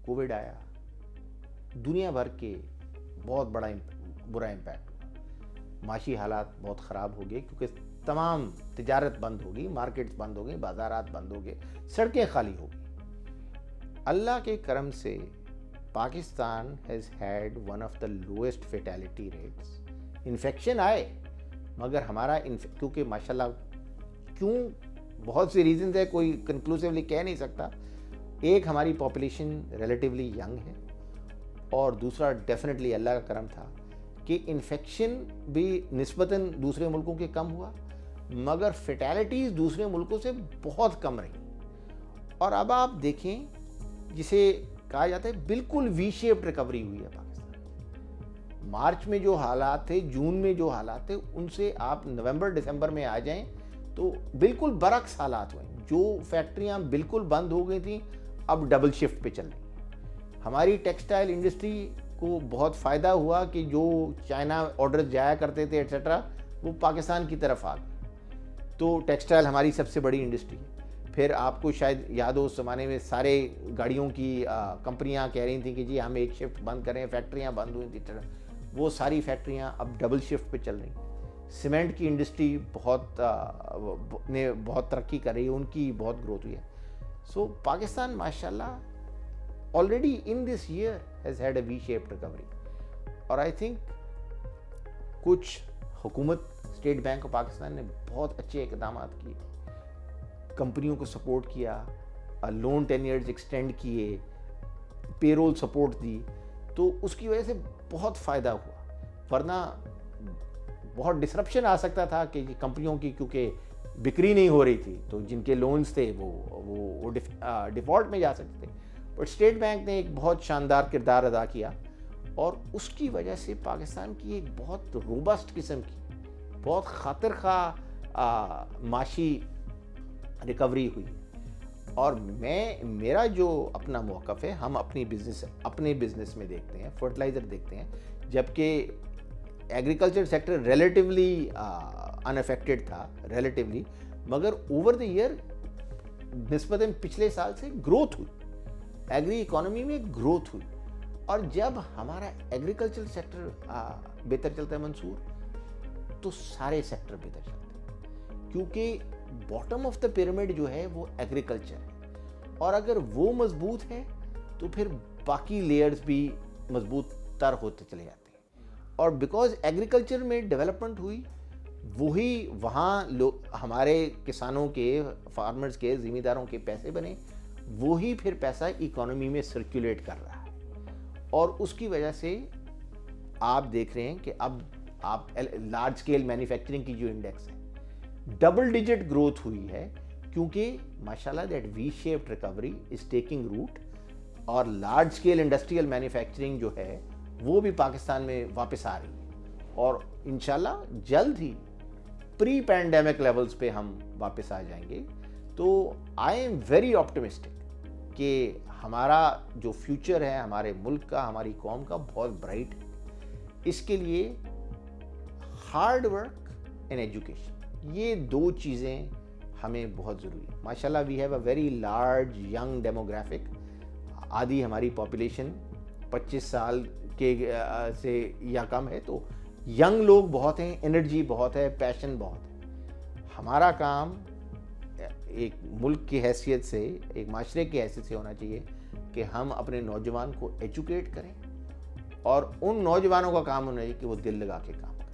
Covid आया, दुनिया भर के बहुत बड़ा बुरा इम्पैक्ट हुआ, माशी हालात बहुत ख़राब हो गए क्योंकि तमाम तिजारत बंद हो गई, मार्केट्स बंद हो गई, बाजारात बंद हो गए, सड़कें खाली हो गई। अल्लाह के करम से Pakistan has had one of the lowest fatality rates. Infection आए मगर हमारा क्योंकि माशाल्लाह क्यों बहुत सी रीजंस है, कोई कंक्लूसिवली कह नहीं सकता। एक हमारी पॉपुलेशन रिलेटिवली यंग है और दूसरा डेफिनेटली अल्लाह का करम था कि इन्फेक्शन भी निस्बतन दूसरे मुल्कों के कम हुआ मगर फेटेलिटीज़ दूसरे मुल्कों से बहुत कम रही। और अब आप देखें जिसे कहा जाता है बिल्कुल वी शेप्ड रिकवरी हुई है पाकिस्तान। मार्च में जो हालात थे, जून में जो हालात थे, उनसे आप नवंबर दिसंबर में आ जाएं तो बिल्कुल बरक्स हालात हुए। जो फैक्ट्रियां बिल्कुल बंद हो गई थी अब डबल शिफ्ट पे चल रही। हमारी टेक्सटाइल इंडस्ट्री को बहुत फ़ायदा हुआ कि जो चाइना ऑर्डर जाया करते थे एट्सेट्रा वो पाकिस्तान की तरफ आ गए, तो टेक्सटाइल हमारी सबसे बड़ी इंडस्ट्री है। फिर आपको शायद याद हो उस ज़माने में सारे गाड़ियों की कंपनियां कह रही थी कि जी हम एक शिफ्ट बंद करें, फैक्ट्रियां बंद हुई थी, वो सारी फैक्ट्रियां अब डबल शिफ्ट पे चल रही। सीमेंट की इंडस्ट्री बहुत तरक्की कर रही है, उनकी बहुत ग्रोथ हुई है। सो पाकिस्तान माशाल्लाह already in this year has had a we shaped recovery. और आई थिंक कुछ हुकूमत स्टेट बैंक ऑफ पाकिस्तान ने बहुत अच्छे इक़दाम किए, कंपनियों को सपोर्ट किया, लोन टेन्योर्स एक्सटेंड किए, पेरोल सपोर्ट दी, तो उसकी वजह से बहुत फ़ायदा हुआ। वरना बहुत डिसरप्शन आ सकता था कि कंपनियों की क्योंकि बिक्री नहीं हो रही थी तो जिनके लोन्स थे वो डिफ़ॉल्ट में जा सकते थे। बट स्टेट बैंक ने एक बहुत शानदार किरदार अदा किया और उसकी वजह से पाकिस्तान की एक बहुत रोबस्ट किस्म की, बहुत खातिर खा माशी रिकवरी हुई। और मेरा जो अपना मौक़िफ़ है, हम अपने बिज़नेस में देखते हैं, फर्टिलाइज़र देखते हैं, जबकि एग्रीकल्चर सेक्टर रिलेटिवली अनअफेक्टेड था रिलेटिवली, मगर ओवर द ईयर निस्बतन पिछले साल से ग्रोथ हुई, एग्री इकोनॉमी में ग्रोथ हुई। और जब हमारा एग्रीकल्चर सेक्टर बेहतर चलता है मंसूर, तो सारे सेक्टर बेहतर चलते हैं क्योंकि बॉटम ऑफ द पिरामिड जो है वो एग्रीकल्चर है और अगर वो मजबूत है तो फिर बाकी लेयर्स भी मजबूत तर होते चले जाते हैं। और बिकॉज एग्रीकल्चर में डेवलपमेंट हुई, वही वहाँ हमारे किसानों के, फार्मर्स के, ज़मींदारों के पैसे बने, वही फिर पैसा इकोनॉमी में सर्कुलेट कर रहा है। और उसकी वजह से आप देख रहे हैं कि अब आप लार्ज स्केल मैन्युफैक्चरिंग की जो इंडेक्स है डबल डिजिट ग्रोथ हुई है क्योंकि माशाल्लाह that V shaped recovery is taking root. और लार्ज स्केल इंडस्ट्रियल मैन्युफैक्चरिंग जो है वो भी पाकिस्तान में वापस आ रही है और इंशाल्लाह जल्द ही प्री पैंडेमिक लेवल्स पे हम वापस आ जाएंगे। तो आई एम वेरी ऑप्टिमिस्टिक कि हमारा जो फ्यूचर है हमारे मुल्क का, हमारी कौम का, बहुत ब्राइट है। इसके लिए हार्ड वर्क एंड एजुकेशन, ये दो चीज़ें हमें बहुत ज़रूरी है। माशाल्लाह we have a very large young demographic. आधी हमारी पॉपुलेशन 25 साल के से या कम है, तो यंग लोग बहुत हैं, एनर्जी बहुत है, पैशन बहुत है। हमारा काम एक मुल्क की हैसियत से, एक माशरे की हैसियत से होना चाहिए कि हम अपने नौजवान को एजुकेट करें और उन नौजवानों का काम होना चाहिए कि वो दिल लगा के काम करें।